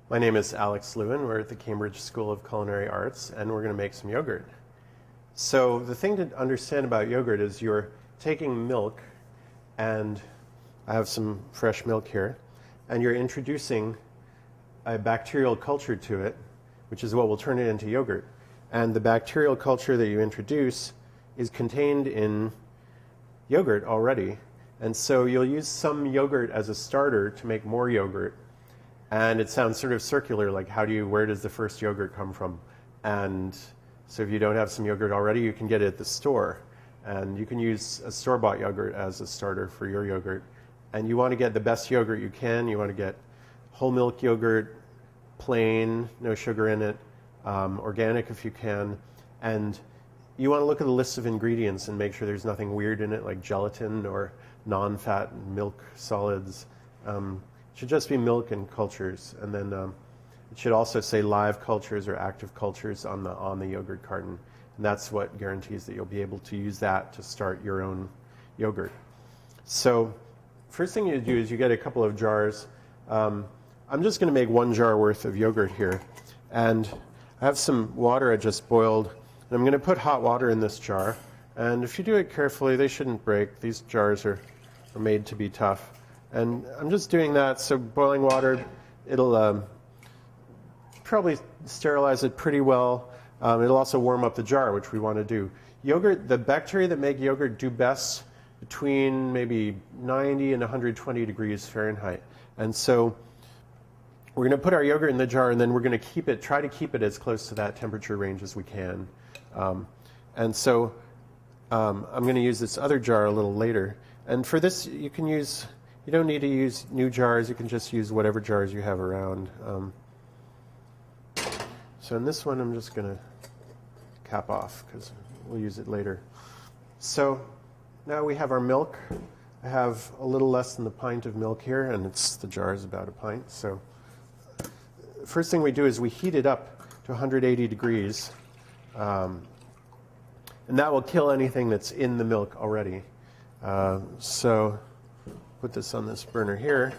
My name is Alex Lewin. We're at the Cambridge School of Culinary Arts, and we're going to make some yogurt. So the thing to understand about yogurt is you're taking milk, and I have some fresh milk here, and you're introducing a bacterial culture to it, which is what will turn it into yogurt. And the bacterial culture that you introduce is contained in yogurt already. And so you'll use some yogurt as a starter to make more yogurt. And it sounds sort of circular, like where does the first yogurt come from? And so if you don't have some yogurt already, you can get it at the store. And you can use a store-bought yogurt as a starter for your yogurt. And you want to get the best yogurt you can. You want to get whole milk yogurt, plain, no sugar in it, organic if you can. And you want to look at the list of ingredients and make sure there's nothing weird in it, like gelatin or non-fat milk solids. It should just be milk and cultures, and then it should also say live cultures or active cultures on the yogurt carton, and that's what guarantees that you'll be able to use that to start your own yogurt. So first thing you do is you get a couple of jars. I'm just going to make 1 jar worth of yogurt here, and I have some water I just boiled, and I'm going to put hot water in this jar, and if you do it carefully, they shouldn't break. These jars are made to be tough. And I'm just doing that, so boiling water, it'll probably sterilize it pretty well. It'll also warm up the jar, which we want to do. Yogurt, the bacteria that make yogurt do best between maybe 90 and 120 degrees Fahrenheit. And so we're going to put our yogurt in the jar, and then we're going to try to keep it as close to that temperature range as we can. And so I'm going to use this other jar a little later. And for this, you don't need to use new jars. You can just use whatever jars you have around. So in this one, I'm just going to cap off because we'll use it later. So now we have our milk. I have a little less than a pint of milk here, and the jar is about a pint. So first thing we do is we heat it up to 180 degrees, and that will kill anything that's in the milk already. So put this on this burner here,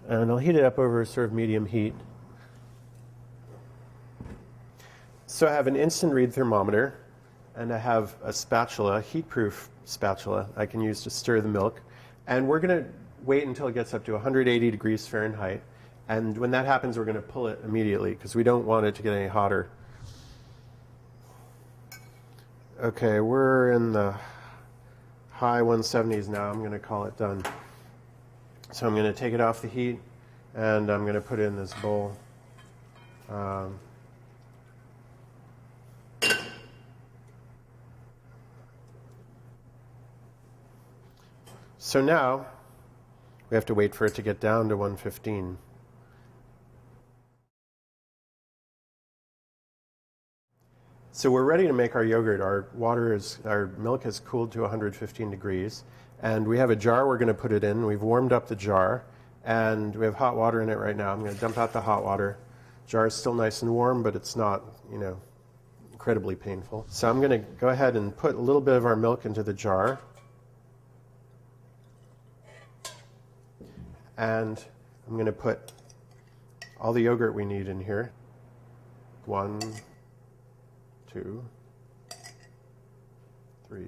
and I'll heat it up over sort of medium heat. So I have an instant read thermometer, and I have a spatula, heat-proof spatula I can use to stir the milk, and we're going to wait until it gets up to 180 degrees Fahrenheit, and when that happens, we're going to pull it immediately because we don't want it to get any hotter. Okay, we're in the high 170s now. I'm going to call it done. So I'm going to take it off the heat, and I'm going to put it in this bowl. So now we have to wait for it to get down to 115. So we're ready to make our yogurt. Our milk has cooled to 115 degrees, and we have a jar we're going to put it in. We've warmed up the jar, and we have hot water in it right now. I'm going to dump out the hot water. Jar is still nice and warm, but it's not, incredibly painful. So I'm going to go ahead and put a little bit of our milk into the jar, and I'm going to put all the yogurt we need in here. 1, 2, 3.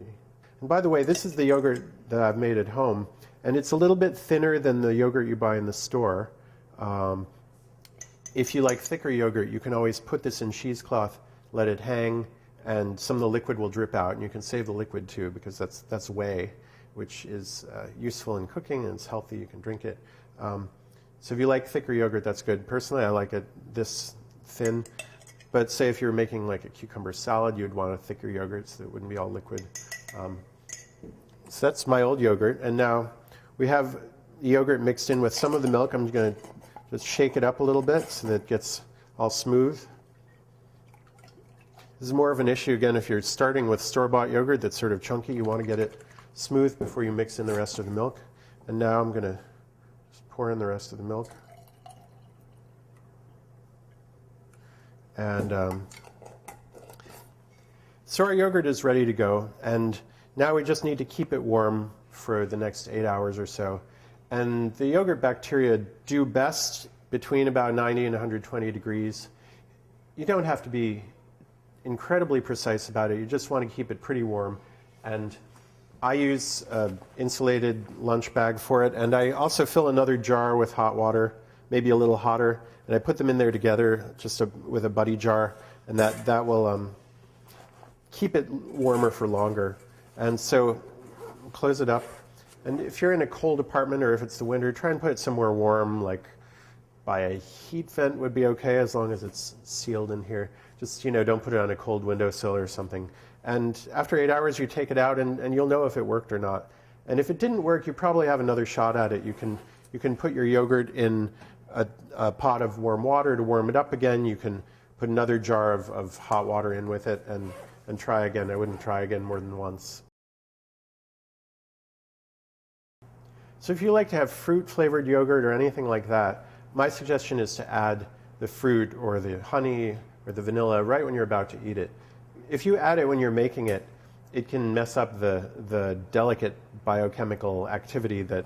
And by the way, this is the yogurt that I've made at home, and it's a little bit thinner than the yogurt you buy in the store. If you like thicker yogurt, you can always put this in cheesecloth, let it hang, and some of the liquid will drip out, and you can save the liquid too, because that's whey, which is useful in cooking, and it's healthy. You can drink it. So if you like thicker yogurt, that's good. Personally, I like it this thin. But say if you're making like a cucumber salad, you'd want a thicker yogurt so that it wouldn't be all liquid. So that's my old yogurt. And now we have the yogurt mixed in with some of the milk. I'm going to just shake it up a little bit so that it gets all smooth. This is more of an issue, again, if you're starting with store-bought yogurt that's sort of chunky. You want to get it smooth before you mix in the rest of the milk. And now I'm going to just pour in the rest of the milk. And so our yogurt is ready to go, and now we just need to keep it warm for the next 8 hours or so. And the yogurt bacteria do best between about 90 and 120 degrees. You don't have to be incredibly precise about it. You just want to keep it pretty warm. And I use an insulated lunch bag for it. And I also fill another jar with hot water, maybe a little hotter. And I put them in there together just with a buddy jar. And that will keep it warmer for longer. And so close it up. And if you're in a cold apartment or if it's the winter, try and put it somewhere warm, like by a heat vent would be okay as long as it's sealed in here. Just, don't put it on a cold windowsill or something. And after 8 hours, you take it out and you'll know if it worked or not. And if it didn't work, you probably have another shot at it. You can put your yogurt in a pot of warm water to warm it up again. You can put another jar of hot water in with it and try again. I wouldn't try again more than once. So if you like to have fruit-flavored yogurt or anything like that, my suggestion is to add the fruit or the honey or the vanilla right when you're about to eat it. If you add it when you're making it, it can mess up the delicate biochemical activity that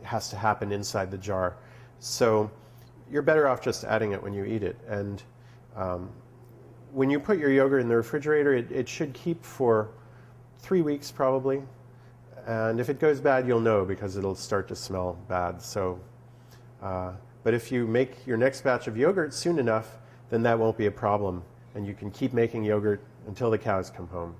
has to happen inside the jar. So you're better off just adding it when you eat it. And when you put your yogurt in the refrigerator, it should keep for 3 weeks probably. And if it goes bad, you'll know because it'll start to smell bad. So, but if you make your next batch of yogurt soon enough, then that won't be a problem. And you can keep making yogurt until the cows come home.